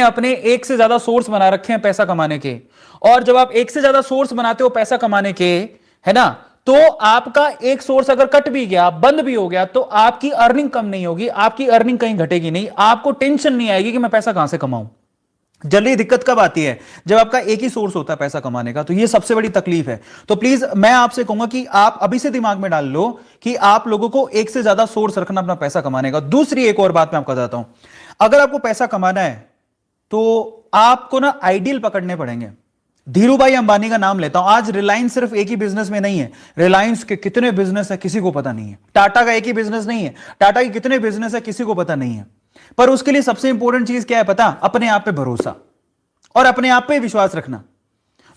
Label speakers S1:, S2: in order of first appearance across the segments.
S1: अपने एक से ज्यादा सोर्स बना रखे हैं पैसा कमाने के, और जब आप एक से ज्यादा सोर्स बनाते हो पैसा कमाने के, है ना, तो आपका एक सोर्स अगर कट भी गया, बंद भी हो गया, तो आपकी अर्निंग कम नहीं होगी, आपकी अर्निंग कहीं घटेगी नहीं, आपको टेंशन नहीं आएगी कि मैं पैसा कहां से कमाऊं। जल्दी दिक्कत कब आती है? जब आपका एक ही सोर्स होता है पैसा कमाने का, तो ये सबसे बड़ी तकलीफ है। तो प्लीज मैं आपसे कहूंगा कि आप अभी से दिमाग में डाल लो कि आप लोगों को एक से ज्यादा सोर्स रखना अपना पैसा कमाने का। दूसरी एक और बात मैं आपको बताता हूं, अगर आपको पैसा कमाना है तो आपको ना आइडियल पकड़ने पड़ेंगे। धीरूभाई अंबानी का नाम लेता हूं। आज रिलायंस सिर्फ एक ही बिजनेस में नहीं है, रिलायंस के कितने बिजनेस है किसी को पता नहीं है। टाटा का एक ही बिजनेस नहीं है, टाटा के कितने बिजनेस है किसी को पता नहीं है। पर उसके लिए सबसे इंपॉर्टेंट चीज क्या है पता? अपने आप पे भरोसा और अपने आप पे विश्वास रखना।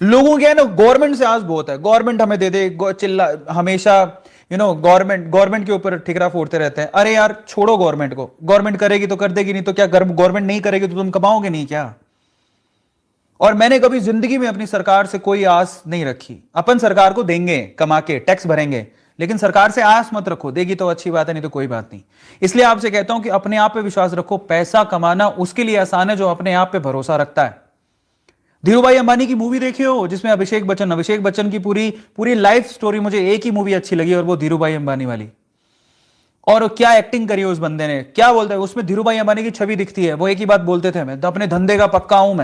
S1: लोगों के ना गवर्नमेंट से आस बहुत है, गवर्नमेंट हमें दे दे, चिल्ला हमेशा गवर्नमेंट के ऊपर ठिकरा फोड़ते रहते हैं। अरे यार छोड़ो गवर्नमेंट को, गवर्नमेंट करेगी तो कर देगी, नहीं तो क्या? गवर्नमेंट नहीं करेगी तो तुम कमाओगे नहीं क्या? और मैंने कभी जिंदगी में अपनी सरकार से कोई आस नहीं रखी। अपन सरकार को देंगे, कमा के टैक्स भरेंगे, लेकिन सरकार से आस मत रखो, देगी तो अच्छी बात है, नहीं तो कोई बात नहीं। इसलिए आपसे कहता हूं कि अपने आप पे विश्वास रखो। पैसा कमाना उसके लिए आसान है जो अपने आप पे भरोसा रखता है। धीरूभाई अंबानी की मूवी देखी हो जिसमें अभिषेक बच्चन की पूरी पूरी लाइफ स्टोरी, मुझे एक ही मूवी अच्छी लगी और वो धीरूभाई अंबानी वाली। और क्या एक्टिंग करी उस बंदे ने, क्या बोलता है उसमें, धीरूभाई अंबानी की छवि दिखती है। वो एक ही बात बोलते थे, मैं तो अपने धंधे का पक्का हूं,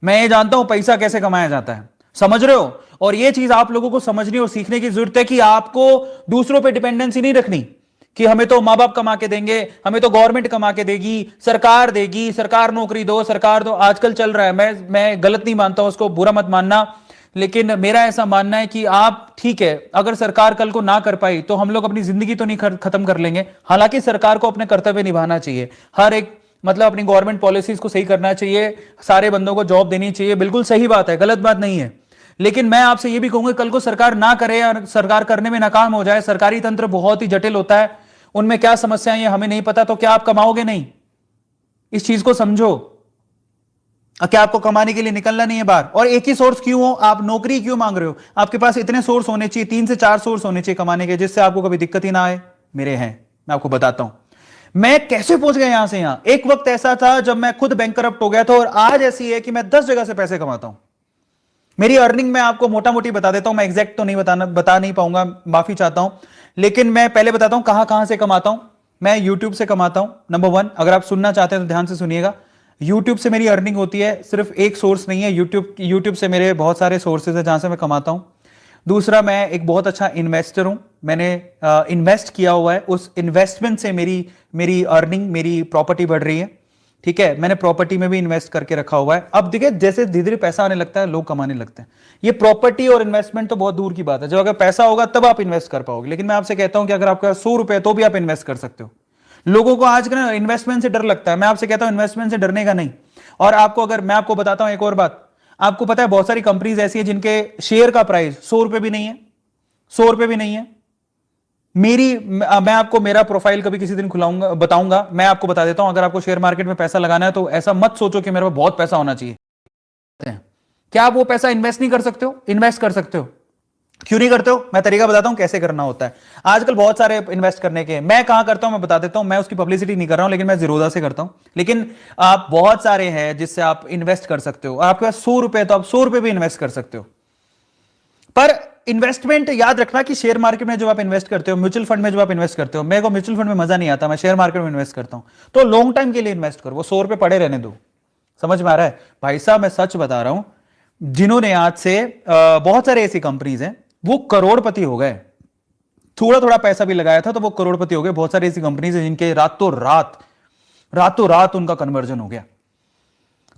S1: मैं ये जानता हूं पैसा कैसे कमाया जाता है। समझ रहे हो? और ये चीज आप लोगों को समझनी और सीखने की जरूरत है कि आपको दूसरों पे डिपेंडेंसी नहीं रखनी कि हमें तो मां बाप कमा के देंगे, हमें तो गवर्नमेंट कमा के देगी, सरकार देगी, सरकार नौकरी दो, सरकार दो। आजकल चल रहा है, मैं गलत नहीं मानता हूं, उसको बुरा मत मानना, लेकिन मेरा ऐसा मानना है कि आप ठीक है, अगर सरकार कल को ना कर पाई तो हम लोग अपनी जिंदगी तो नहीं खत्म कर लेंगे। हालांकि सरकार को अपने कर्तव्य निभाना चाहिए, हर एक मतलब अपनी गवर्नमेंट पॉलिसीज को सही करना चाहिए, सारे बंदों को जॉब देनी चाहिए, बिल्कुल सही बात है, गलत बात नहीं है। लेकिन मैं आपसे यह भी कहूंगा कल को सरकार ना करे और सरकार करने में नाकाम हो जाए, सरकारी तंत्र बहुत ही जटिल होता है, उनमें क्या समस्याएं हैं हमें नहीं पता, तो क्या आप कमाओगे नहीं? इस चीज को समझो। क्या आपको कमाने के लिए निकलना नहीं है बाहर? और एक ही सोर्स क्यों हो? आप नौकरी क्यों मांग रहे हो? आपके पास इतने सोर्स होने चाहिए, 3 से 4 सोर्स होने चाहिए कमाने के, जिससे आपको कभी दिक्कत ही ना आए। मेरे हैं, मैं आपको बताता हूं मैं कैसे पहुंच गया यहां से यहां। एक वक्त ऐसा था जब मैं खुद बैंकरप्ट हो गया था, और आज ऐसी है कि मैं 10 जगह से पैसे कमाता हूं। मेरी अर्निंग मैं आपको मोटा मोटी बता देता हूं, मैं एग्जैक्ट तो नहीं बता नहीं पाऊंगा, माफी चाहता हूं, लेकिन मैं पहले बताता हूं कहां कहां से कमाता हूं। मैं यूट्यूब से कमाता हूं, नंबर 1। अगर आप सुनना चाहते हैं तो ध्यान से सुनिएगा। यूट्यूब से मेरी अर्निंग होती है, सिर्फ एक सोर्स नहीं है, यूट्यूब से मेरे बहुत सारे सोर्सेज है जहां से मैं कमाता हूं। दूसरा, मैं एक बहुत अच्छा इन्वेस्टर हूं, मैंने इन्वेस्ट किया हुआ है, उस इन्वेस्टमेंट से मेरी अर्निंग, मेरी प्रॉपर्टी बढ़ रही है। ठीक है, मैंने प्रॉपर्टी में भी इन्वेस्ट करके रखा हुआ है। अब देखिए जैसे धीरे धीरे पैसा आने लगता है, लोग कमाने लगते हैं। ये प्रॉपर्टी और इन्वेस्टमेंट तो बहुत दूर की बात है, जब अगर पैसा होगा तब आप इन्वेस्ट कर पाओगे। लेकिन मैं आपसे कहता हूं कि अगर आपका 100 रुपए तो भी आप इन्वेस्ट कर सकते हो। लोगों को आज ना इन्वेस्टमेंट से डर लगता है, मैं आपसे कहता हूं इन्वेस्टमेंट से डरने का नहीं। और आपको अगर मैं आपको बताता हूं एक और बात, आपको पता है बहुत सारी कंपनीज ऐसी है जिनके शेयर का प्राइस 100 रुपए भी नहीं है, 100 रुपए भी नहीं है। मैं आपको मेरा प्रोफाइल कभी किसी दिन खुलाऊंगा, बताऊंगा। मैं आपको बता देता हूं, अगर आपको शेयर मार्केट में पैसा लगाना है तो ऐसा मत सोचो कि मेरे पास बहुत पैसा होना चाहिए। क्या आप वो पैसा इन्वेस्ट नहीं कर सकते हो? इन्वेस्ट कर सकते हो। क्यों नहीं करते हो? मैं तरीका बताता हूं कैसे करना होता है। आजकल बहुत सारे इन्वेस्ट करने के, मैं कहां करता हूं मैं बता देता हूं, मैं उसकी पब्लिसिटी नहीं कर रहा हूं, लेकिन मैं जीरोधा से करता हूं। लेकिन आप बहुत सारे हैं जिससे आप इन्वेस्ट कर सकते हो। आपके पास 100 रुपए, तो आप 100 रुपए भी इन्वेस्ट कर सकते हो। पर इन्वेस्टमेंट याद रखना कि शेयर मार्केट में जब आप इन्वेस्ट करते हो, म्यूचुअल फंड में जब आप इन्वेस्ट करते हो, मेरे को म्यूचुअल फंड में मजा नहीं आता, मैं शेयर मार्केट में इन्वेस्ट करता हूं, तो लॉन्ग टाइम के लिए इन्वेस्ट करो, वो 100 रुपए पड़े रहने दो। समझ में आ रहा है भाई साहब? मैं सच बता रहा हूं, जिन्होंने आज से बहुत सारे ऐसी कंपनीज हैं वो करोड़पति हो गए। थोड़ा थोड़ा पैसा भी लगाया था तो वो करोड़पति हो गए। बहुत सारी ऐसी कंपनीज हैं जिनके रातों रात उनका कन्वर्जन हो गया।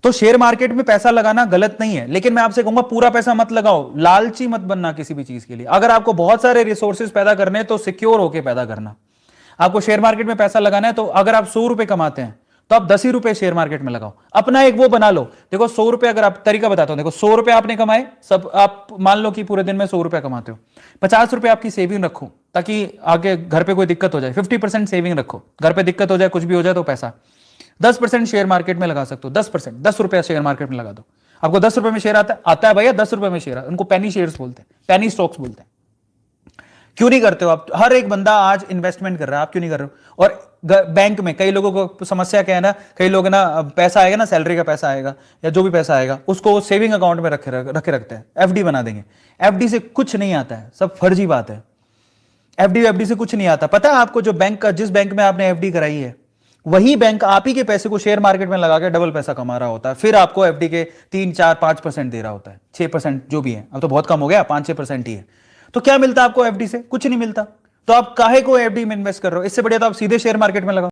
S1: तो शेयर मार्केट में पैसा लगाना गलत नहीं है, लेकिन मैं आपसे कहूंगा पूरा पैसा मत लगाओ, लालची मत बनना किसी भी चीज के लिए। अगर आपको बहुत सारे रिसोर्सेज पैदा करने हैं तो सिक्योर होकर पैदा करना। आपको शेयर मार्केट में पैसा लगाना है तो अगर आप 100 रुपए कमाते हैं तो आप 10 ही रुपए शेयर मार्केट में लगाओ। अपना एक वो बना लो। देखो 100 रुपए, अगर आप तरीका बताता हूं, देखो 100 रुपए आपने कमाए, सब आप मान लो कि पूरे दिन में 100 रुपए कमाते हो, 50 रुपए आपकी सेविंग रखो ताकि आगे घर पे कोई दिक्कत हो जाए। 50% सेविंग रखो, घर पे दिक्कत हो जाए, कुछ भी हो जाए तो पैसा। 10% शेयर मार्केट में लगा सकते हो, 10%, 10 रुपया शेयर मार्केट में लगा दो। आपको 10 रुपए में शेयर आता है भैया, 10 रुपए में शेयर, उनको पेनी शेयर्स बोलते हैं, पेनी स्टॉक्स बोलते हैं। क्यों नहीं करते हो आप? हर एक बंदा आज इन्वेस्टमेंट कर रहा है, आप क्यों नहीं कर रहे हो? और बैंक में कई लोगों को समस्या क्या है ना, कई लोग ना पैसा आएगा ना, सैलरी का पैसा आएगा या जो भी पैसा आएगा उसको सेविंग अकाउंट में रखे रखते हैं, एफडी बना देंगे। एफडी से कुछ नहीं आता है, सब फर्जी बात है। एफडी से कुछ नहीं आता। पता है आपको, जो बैंक का, जिस बैंक में आपने एफडी कराई है वही बैंक आप ही के पैसे को शेयर मार्केट में लगा के डबल पैसा कमा रहा होता है, फिर आपको एफडी के 3 4 5% दे रहा होता है, 6% जो भी है, अब तो बहुत कम हो गया, 5 6% ही है। तो क्या मिलता है आपको एफडी से? कुछ नहीं मिलता। तो आप काहे को एफडी में इन्वेस्ट कर रहे हो? इससे बढ़िया तो आप सीधे शेयर मार्केट में लगाओ।